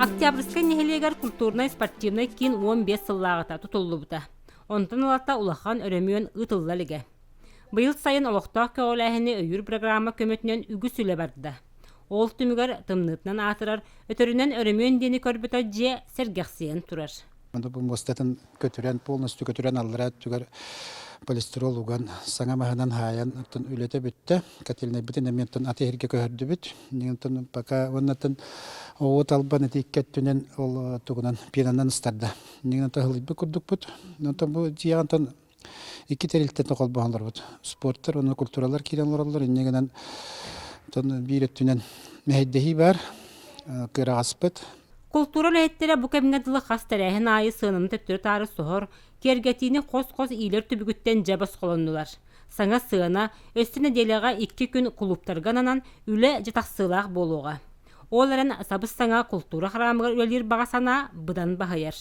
Октябрьская нехелегер культурно-спортивный кин 15 сыллағыта тұтылыбыта. Онтан алата улахан өрөмүйен ұтыллалыға. Быйыл сайын олықтақ көғіләхіні өйір программа көмөтінен үгі сүлі барды. Ол түмігер тымнытынан атырар, өтөрінен өрөмүйен дені көрбіті же сәргәқсиен тұрар. Бұл мостатын көтірен, полностью көтірен алыра түгер полистирол уган саңа маханан хаян үлете бүтті. Кателіне бітін әметтен атехерге көрді бүт. Негентен пока оннатын оғыт албан етеккеттінен ол тұғынан пенанан ұстарды. Негентен ғылып күрдік бүт. Бұл дияғантан екі тәреліктен тоқал бағалар бүт. Спорттар, оны культуралар керен оралар. Негенен бейреттінен мәйддехи бар, кырағас бүт. Культура ләйттері бұ кәбінетілі қас тәрәхін айы сынын төттірі тары соғыр, кергетіні қос-қос ийлер түбігіттен жабас қолынылар. Саңа сığına өстіне делеға 2 күн клубтарғананан үлі жатақсылақ болуға. Оларын сабыз саңа культура харамығыр өлер бағасана бұдан бағайыр.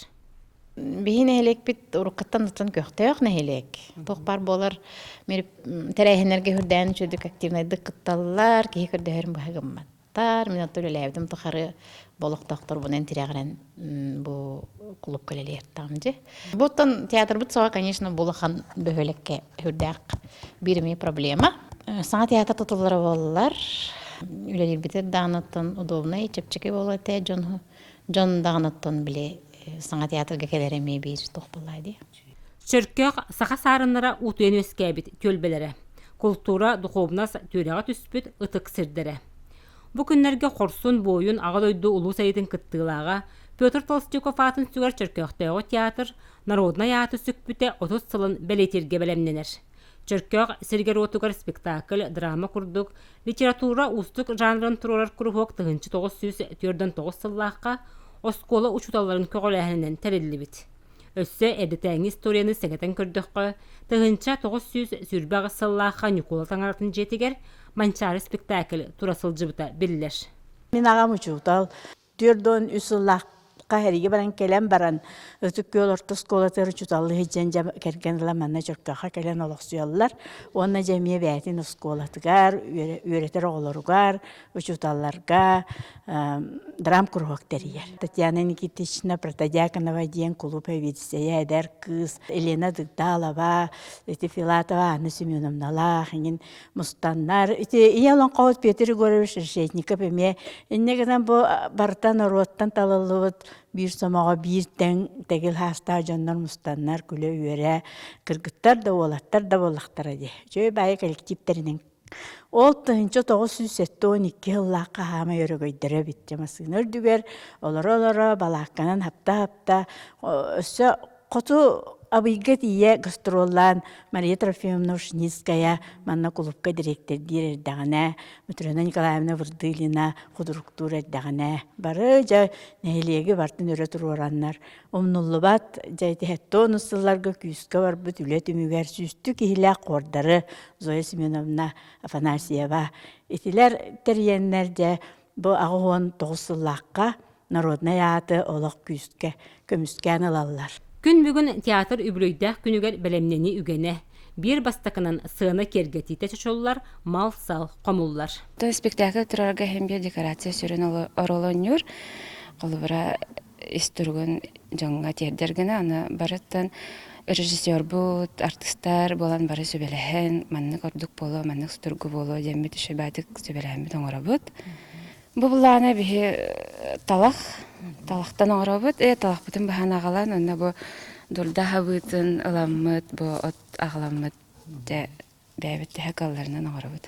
Бейін әлек біт ұрыққыттан ұттан көқтеуқ нәхелек. Тоқпар болар, тәрәйхінерге хүрдән чөдік активнайды қытталылар, кейі көрдәйірін бағығымматтар. Мен оттыр өләйбдім тұқары болық доктор бұнен тирәғірен бұл клуб көлелі ертамды. Бұттан театр бұт соға, конечно, болыған бөхөлекке хүрдәқ біріме проблема. Саңа театр тұтылары болылар. Үлелер бітер дағыныттан удобнай, чепчеке болыты, Джон дағыныттан біле саңа театрға келереме бейір тоқпылайды. Чөркөк сақа сарынлара утуен өскәбіт көлбелері. Культура духовнас төреға түспіт ытық сірдері. Бу күннәргә хорсун бойын ағадойды улу сайытын кыттылаға, Петр Толстиков атын сүгер Чөркөктегі театр, народна яты сүкпіте 30 сылын бәлетерге бәлемненер. Чөркөк сергер отугар спектакль, драма күрдік, литература устық жанрын тұрорар күріғок 1909 сыллаққа оскола учуталарын көғіләхінен тәрелі бит. Өссі әдетәңі историяны сәгетен көрдіққа, 1900 сүрбәғі сыллаққа Никола Таңартын жетігер, Манчары спектакль турасылжы бұта білілер. Мен ағам учутал, 4-3 сыллаққа әриге баран келен баран, өтік көл ортыс колатыр учуталы хеджен кәрген ламанна жұрқаға келен олық сүйалылар. Онна жәмие бәйтін ұсколатығар, өретер оғылырғар, учуталларға, драм күрғақ дәрігер. Татьяна Никитична Протодяконова дейін клуб әведісея әдер кыз, Елена Дыгдалова, Филатова, Анна Семеновнала, Мұстаннар. Иялан қауыт Петр Егорович Решетников әме, еннегеден бұл бартан ороттан талылығыт, bir somağa bir tegil hasta canlar mustanlar küle üyere kırgıtlar da olatlar da bolaktar edi. Şöyle bayi kolektiflerinin oltınca 912 yıllığa hama yürü göydere bitti. Masınır düger olara balakkanan hafta össe kotu Абыйга тие гастроллан Мария Трофимовна Ушницкая, манна клубка директор дирдагана, Матрена Николаевна Вырдылина, худруктура дагана. Бары жа нәйлеге бартын өрө турураннар. Омнуллубат жайты хеттон ысылларга күйіске бар бұт үлет үмігер сүсті кейлі қордары Зоя Семеновна Афанасьева. Етілер тәрйеннер де бұл ағуын тоғысыллаққа народный аты олық күйіске көміскен алалар. Күн бүгін театр үбілөйдәк күнігер бәлемнені үгене. Bir бастакынан сığına кергетите чочоллар, мал сал қомуллар. Спектакль тұрарға хембе декорация сүрін оролонюр. Қолыбыра истіргін жаңға тердергіні, аны бараттан режиссер бұд, артистар болан бары сөбеләхен, манны көрдік болу, манны сүтіргі болу, демі түші бәдік сөбеләхен бітін оңыра бұд. Бұлланы бігі талақтан оңыра бұд, талақ бұтын бұхан ағалан, онна бұ дұрда хабытын ыламмыт, бұ от ағаламмыт бәбітті хәкаларынан оңыра бұд.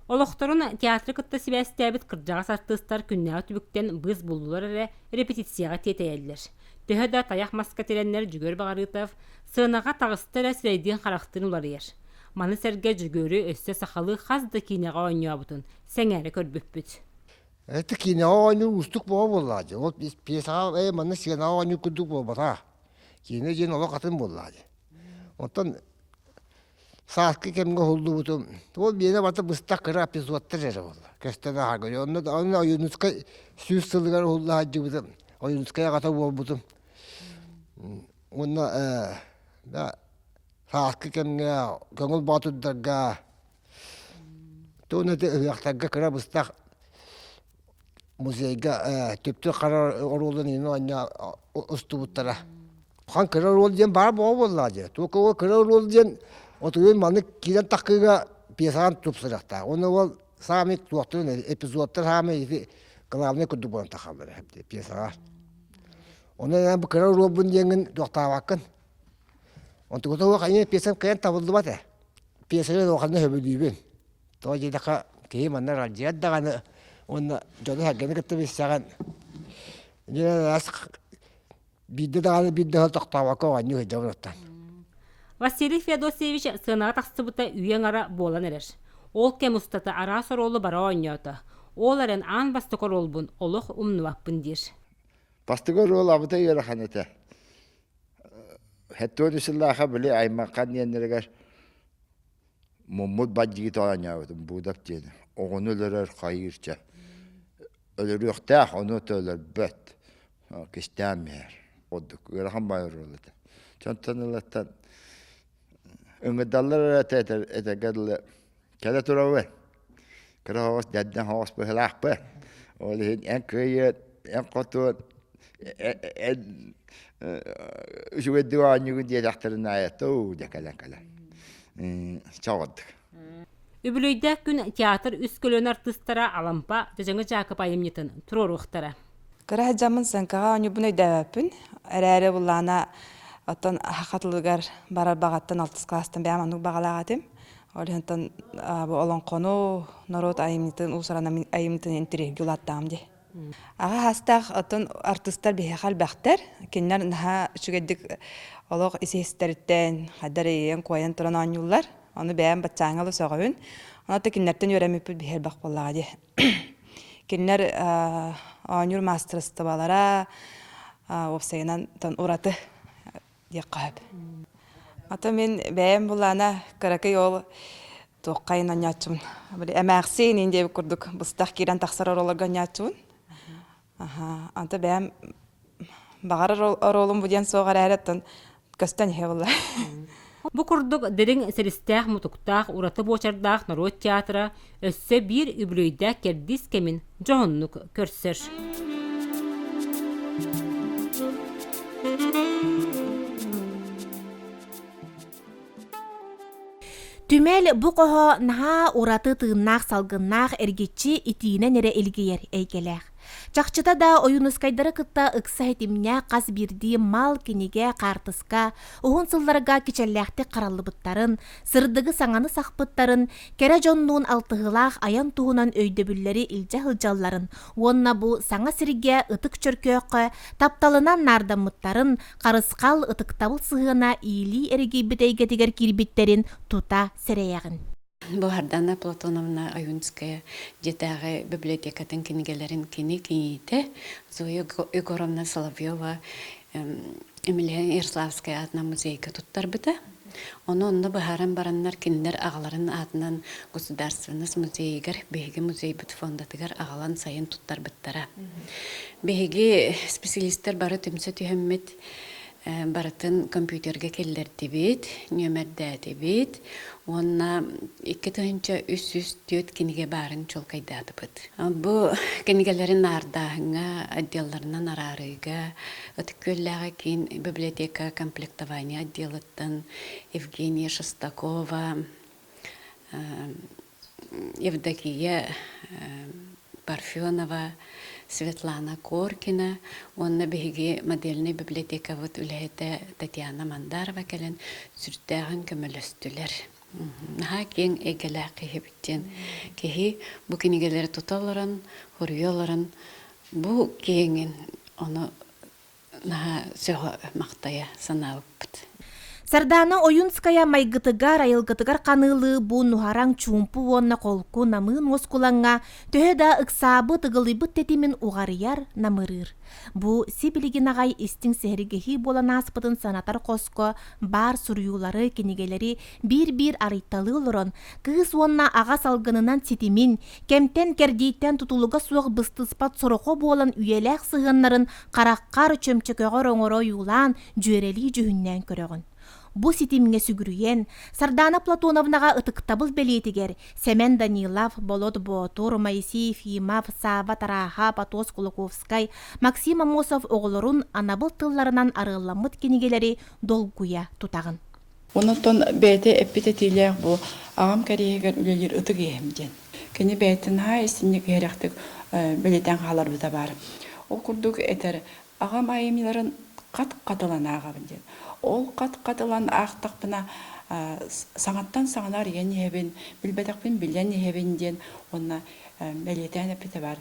Олықтырын театры кытта сибәстәбіт кырджағас артыстар күннәу түбіктен бұз бұлулар әрі репетицияға тетәйелдер. Төхі да таяқ маска теренлер жүгөр бағарытав, сығынаға тағыстыр әсірейден қарақтырын олар ер. Маны сәрге жүгөрі өсті сақалы қазды кейнеға ойнуа бұтын, сәңәрі көрбіп бүт. Это кино они устук боллади. Вот пьеса маны сигнал они кудук болбата. Кино жен ола катын боллади. Онтон саски кемге холду бутум. Вот биене бата быстак кыра эпизодтар жер болла. Кестене хагы. Онна оюнуска сүз сылгар холла хаджы бутум. Оюнуска гата болбутум. Онна да саски кемге көңүл батуддарга. Тоны яктарга кыра быстак музейга төптө карар оролун ини anya устубуттара. Хан карар орол ден бар болла же. Токо карар орол ден отуен маны кирен такыга пьесан тупсыракта. Оны ол сами туактын эпизодтар сами главный куду бон тахалар хепти пьесага. Оны бу карар орол бун деңин туактабакын. Онту кото кайны пьесан кайын табылды бата. Пьесаны окалны хөбүдүбүн. То жедака кейманна радиаддаганы онна жода хаганы кытты бисаган. Нера бидде даганы бидде токтабакка ваню жабыраттан. Василий Феодосиевич сынаға тақсыбыта үйен ара болан ерер. Ол кем ұстаты ара соролы бара ойнауты. Ол әрін ан бастықыр олбын, олық умнуаппын дир. Бастықыр ол абыта ері қанеті. Хәттуын үсіллаға біле аймаққан енергер мұммұд баджиги тоғанявытым бұдап дені. Оғын өлірер қайырча. Өлірі өқтәқ, оны төлір бөт. Кестәмер. Оддық. Өріған байыр олыды. Чонтан ылаттан Ungedallar ätägädle kädä turave. Kädä hoos däddän hoos på läppä. Oli en köjä en kotu usueddu anju diye tahtarına ayattu dekalakala. Çağırdı. Übülüyde gün teatr üskülön artistara alampa dejenge Jakob ayımnyeten turoruqtara. Kara zaman sankaga anju bunu däpün. Erere bulana Atan hakatlıgar barar bağattan 6 klastan bäm anu bağalagadım. Olhantan bu olan konu narot ayımnıtın usarana ayımnıtın entiri yulattamdı. Aga hastaq atan artistlar behal baxtar. Kinler naha şugeddik olaq isesтерден hadarıyan koyan turan anyullar. Onu bäm batçangalı soğun. Ona da kinlerden öğrenmep behal bax bolladı. Kinler anyur masters tabalara opsaynan tan uratı Якаб. Ата мен бәйем булана каракай ол тоқайын анячун. Били әмәксен инде күрдүк. Бустак кирен тахсар оролорга анячун. Ата бәйем багар оролум буден соғар әреттен көстен хевла. Бу курдук дерин серистах мутуктах ураты бочардах народ театра өссө бир үбүлөйдө кердис кемин жоннук көрсөр. Tümel bu qoho naha uratı tığınnaq salgınnaq ergetçi itiine nere elgeyer eykelek. Çaqçıta da oyunuskaydara kıtta ıksa hetimne qas birdi mal kinige qartıska, uğun sıllarga keçellekti qarallıbıttarın, sırdıgı saŋanı saqpıttarın, kere jonnuğun altıhılaq ayan tuğunan öydöbülleri ilce hıljalların, onna bu saŋa sirge ıtık çörköqü, taptalınan nardamıttarın, qarısqal ıtıktabıl sığına iyili ergeybi teygetiger kirbitterin tuta sereyagın. Bu Hardana Platonovna Ayunskaya жетағы библиотекатын кинигелерин кините, Зоя Егоровна Соловьева Эмилия Ярославская атына музейка туттар бита. Онны бахаран бараннар кинилер ағаларын атынан государственный музейгер, беги музей бит фондатыгар ағалан сайын туттар биттара. Беги специалисттер бары төмсө түйөммет баратын компьютерге келлер дебет, нөмердә дебет, онна 2-3 киниге барын чолкайдады бит. Бу кинигелерин ардагына, отделларынан арарыга, өткөлләге кин библиотека комплектования отделыттан Евгения Шестакова, Евдокия Парфенова, Светлана Коркина, онна беги модельный библиотека вот үләһәтә Татьяна Мандарова келен сүртәгән көмөлөстүләр. Наһа кең эгелә кыһыбыттен. Кеһи бу кинигеләр тоталарын, хорыяларын бу кеңен аны наһа сөһө мактая саналып. Сардана Оюнская майгытыгар айылгытыгар канылы бу нухараң чумпу вонна колку намын оскулаңа төһөда ыксабы тыгылыбыт тетимин угарыяр намырыр. Бу сибилигин агай истиң сехригехи болан аспытын санатар коско бар суруюлары кинигелери бир арыйталы олорон кыз вонна ага салгынынан ситимин кемтен кердийтен тутулуга суох быстыспат сорохо болан үйелек сыгыннарын караккар чөмчөкөгөр оңоро юлан жүйерели жүһүннен көрөгөн. бу ситимге сүгүрүйен, Сардана Платоновнага ытыктабыл белетигер, Семен Данилов, Болот Ботур, Моисеев, Имав, Сава Тараха, Патос Кулаковскай, Максим Амосов оголорун анабыл тылларынан арыламыт кенигелери долгуя тутагын. Онотон бәйті эппететилер бұл ағам кәрегер үлелер ұтық ехімден. Кені бәйтін хай сінік еректік бәлетен қалар бұта бар. Ол күрдік әтер ағам айымиларын қат-қатылан ағабынден. Ол қат-қатылан ақтақпына саңаттан саңанар ен ебен, білбәдақпен білен ебенден онна бәлетен әппеті бар.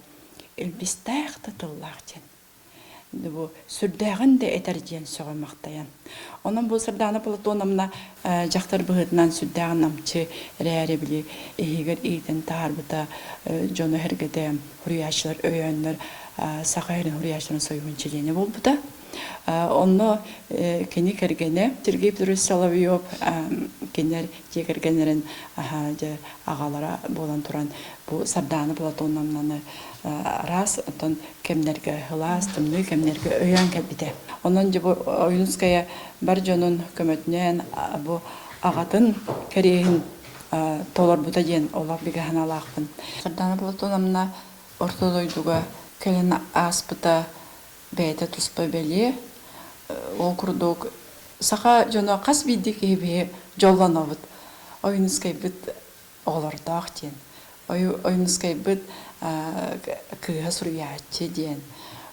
Үлбістәқ тұтыллақ ден. Бұл сүрдәғін де әтәрден соға мақтаян. Onun bu Sardana Platonovna жақтар бұғытынан сүрдәғін намчы рәрі білі егер ейтін тарбыта жоны әргеде хұрияшылар өйенлер сақайрын хұрияшыларын сойуын челені бол бұта. Оны кені кәргені Сергей Петрович Соловьев кенер жекергенерін ағалара болан тұран бұл Sardana Platonovnаны раз отон кемнерге хылас, тымны кемнерге өйен кәлбіде. Онын же бұл Ойынская бар жонун көмөтінен бұл ағатын кәрейін толар бұта ден олар бігіған алақпын. Sardana Platonovna ортодойдуға кәлін аспыта бәйті тұспа бәлі, ол күрдік сақа жону қас бейді кейбе жоллан авыд. Ойынскай бұд олардақ ден. Ойынскай бұд кыға сұруячы ден.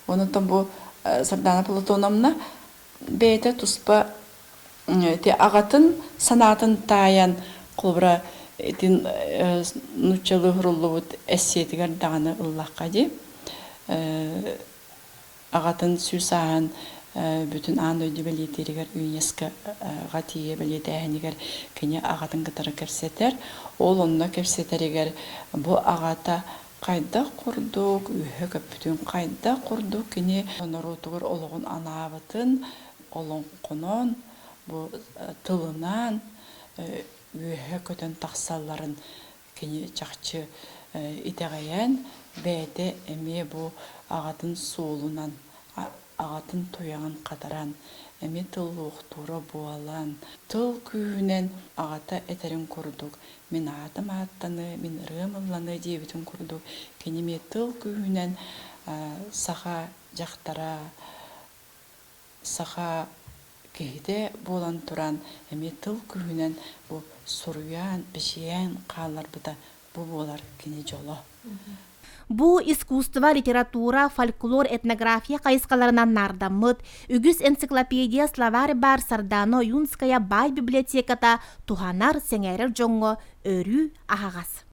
Онытын бұл Sardana Platonovna бәйті тұспа ағатын санатын таян құлбыра нұчалы ғырылы бұд әсетігер дағаны ұллаққа де. Ағатын сүрсаған бүтін аң өйді бәлетерігер ЮНЕСКО ғатие бәлетәйінігер кәне ағатын қытары кәрсетер. Ол онына кәрсетерігер бұл ағата қайда құрдық, үйі көптің қайда құрдық кәне онырутығыр олығын анабытын, олың құнын, бұл тылынан үйі көтін тақсаларын кәне жақчы итәғаян бәйті әме бұл ағатын суылынан, ағатын тояғын қатаран, әме тыл ұқтуыры буалан. Тыл күйінен ағата әтерін көрдік. Мен ағатым ағаттаны, мен ұрымыланы дейбітін көрдік. Кенеме тыл күйінен саға жақтара, саға кейде болан тұран, әме тыл күйінен бұл сұруян, бішиян қалар бұда бұл болар кене жолы. Бу искусство, литература, фольклор, этнография кайыскаларынан нардамыт, үгүс энциклопедия словарь бар Sardana Юнская бай библиотеката туханар сеңерер жоңго өрү ағағас.